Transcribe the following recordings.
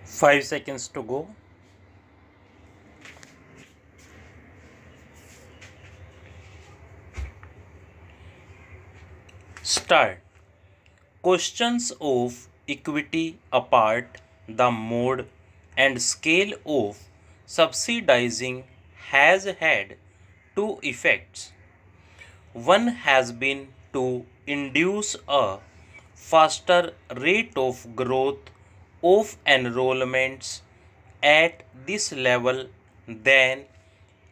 5 seconds to go. Start. Questions of equity apart, the mode and scale of subsidizing has had two effects. One has been to induce a faster rate of growth of enrollments at this level than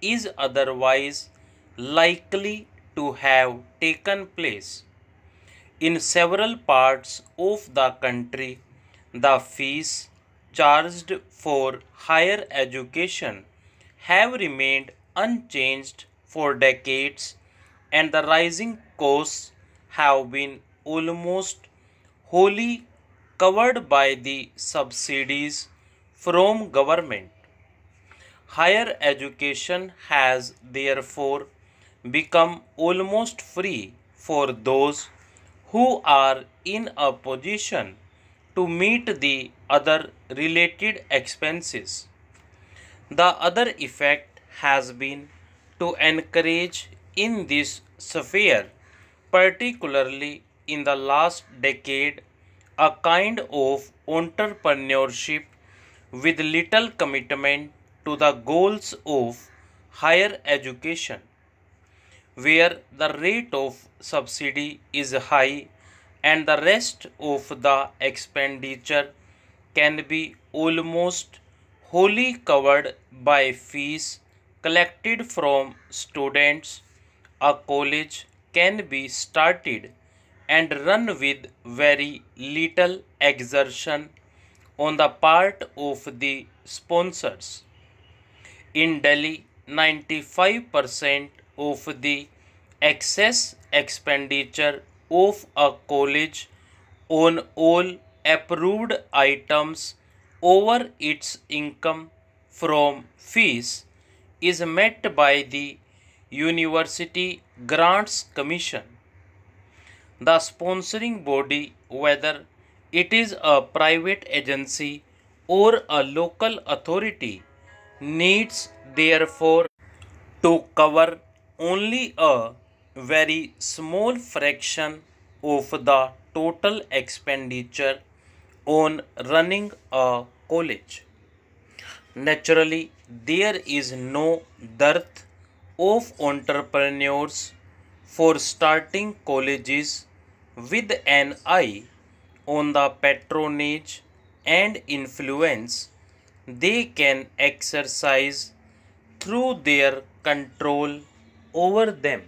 is otherwise likely to have taken place. In several parts of the country, the fees charged for higher education have remained unchanged for decades, and the rising costs have been almost wholly covered by the subsidies from government. Higher education has therefore become almost free for those who are in a position to meet the other related expenses. The other effect has been to encourage in this sphere, particularly in the last decade, a kind of entrepreneurship with little commitment to the goals of higher education, where the rate of subsidy is high and the rest of the expenditure can be almost wholly covered by fees collected from students. A college can be started and run with very little exertion on the part of the sponsors. In Delhi, 95% of the excess expenditure of a college on all approved items over its income from fees is met by the University Grants Commission. The sponsoring body, whether it is a private agency or a local authority, needs therefore to cover only a very small fraction of the total expenditure on running a college. Naturally, there is no dearth of entrepreneurs for starting colleges with an eye on the patronage and influence they can exercise through their control over them.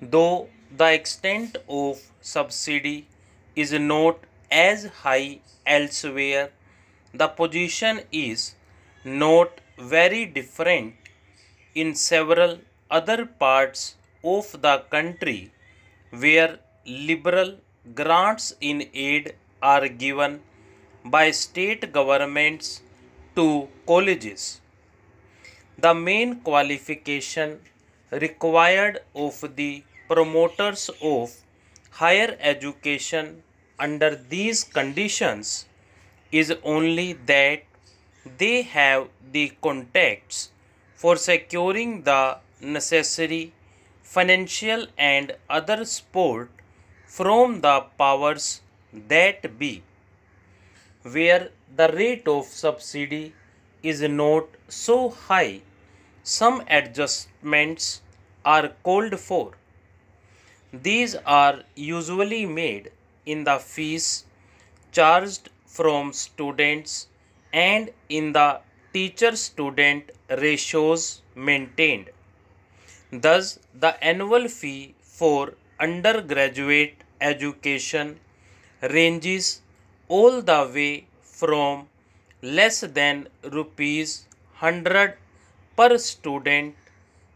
Though the extent of subsidy is not as high elsewhere, the position is not very different in several other parts of the country where liberal grants in aid are given by state governments to colleges. The main qualification required of the promoters of higher education under these conditions is only that they have the contacts for securing the necessary financial and other support from the powers that be, where the rate of subsidy is not so high. Some adjustments are called for. These are usually made in the fees charged from students and in the teacher student ratios maintained. Thus, the annual fee for undergraduate education ranges all the way from less than rupees 100 per student,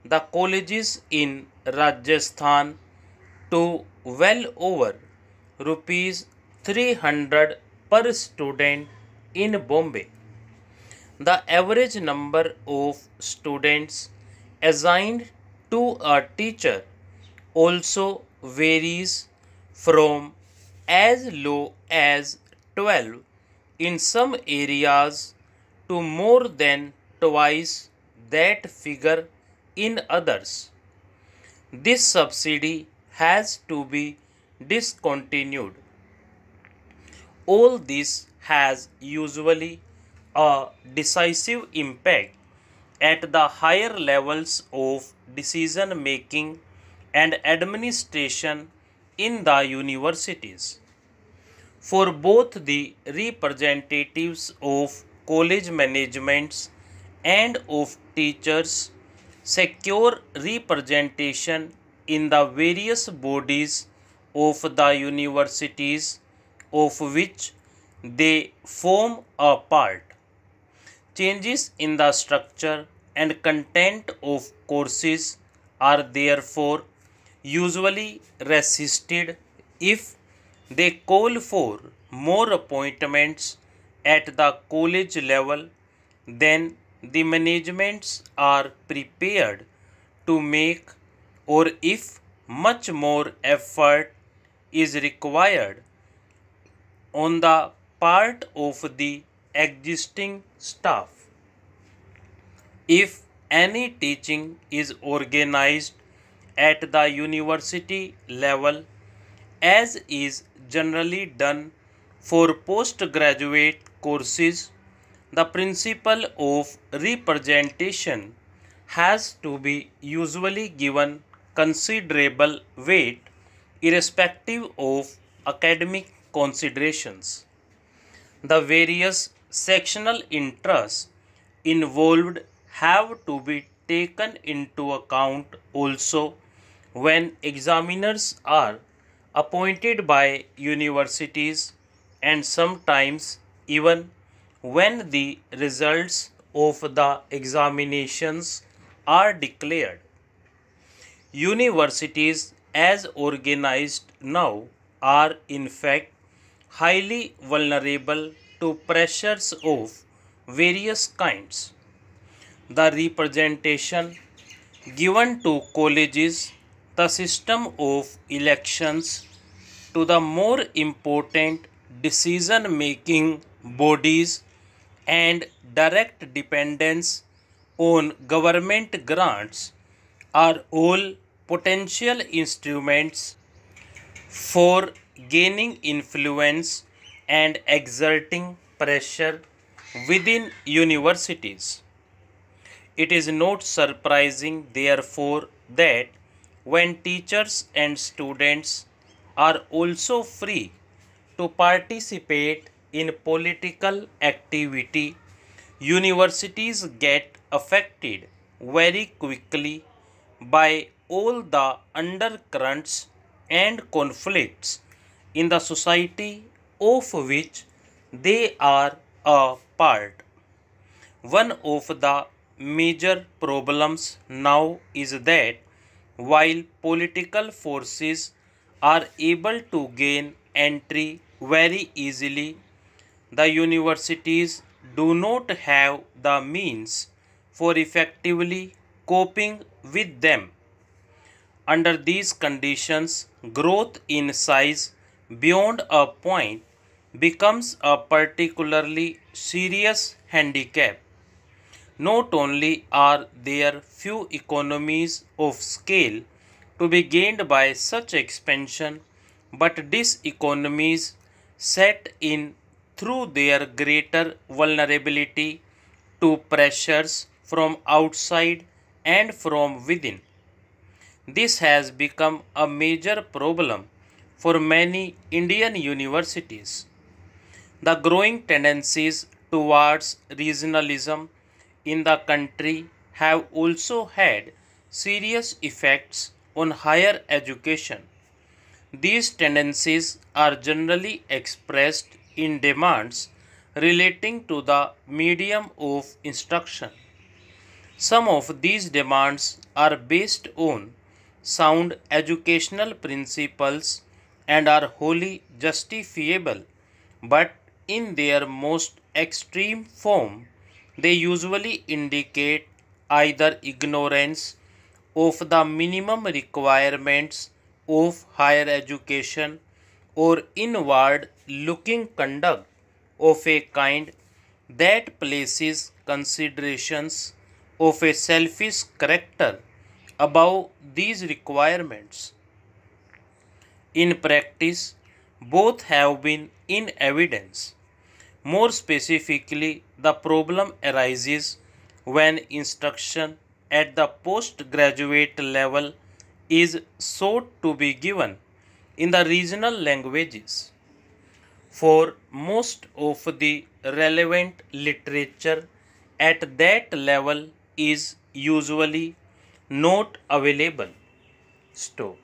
the colleges in Rajasthan, to well over rupees 300 per student in Bombay. The average number of students assigned to a teacher also varies from as low as 12 in some areas to more than twice that figure in others. This subsidy has to be discontinued. All this has usually a decisive impact at the higher levels of decision making and administration in the universities. For both the representatives of college managements and of teachers, secure representation in the various bodies of the universities of which they form a part. Changes in the structure and content of courses are therefore usually resisted if they call for more appointments at the college level than the managements are prepared to make, or if much more effort is required on the part of the existing staff. If any teaching is organized at the university level, as is generally done for postgraduate courses, the principle of representation has to be usually given considerable weight irrespective of academic considerations. The various sectional interests involved have to be taken into account also when examiners are appointed by universities, and sometimes even when the results of the examinations are declared. Universities, as organized now, are in fact highly vulnerable to pressures of various kinds. The representation given to colleges, the system of elections to the more important decision making bodies, and direct dependence on government grants are all potential instruments for gaining influence and exerting pressure within universities. It is not surprising, therefore, that when teachers and students are also free to participate in political activity, universities get affected very quickly by all the undercurrents and conflicts in the society of which they are a part. One of the major problems now is that while political forces are able to gain entry very easily, the universities do not have the means for effectively coping with them. Under these conditions, growth in size beyond a point becomes a particularly serious handicap. Not only are there few economies of scale to be gained by such expansion, but diseconomies set in through their greater vulnerability to pressures from outside and from within. This has become a major problem for many Indian universities. The growing tendencies towards regionalism in the country have also had serious effects on higher education. These tendencies are generally expressed in demands relating to the medium of instruction. Some of these demands are based on sound educational principles and are wholly justifiable, but in their most extreme form, they usually indicate either ignorance of the minimum requirements of higher education or inward looking conduct of a kind that places considerations of a selfish character above these requirements. In practice, both have been in evidence. More specifically, the problem arises when instruction at the postgraduate level is sought to be given in the regional languages. For most of the relevant literature at that level is usually not available. Stop.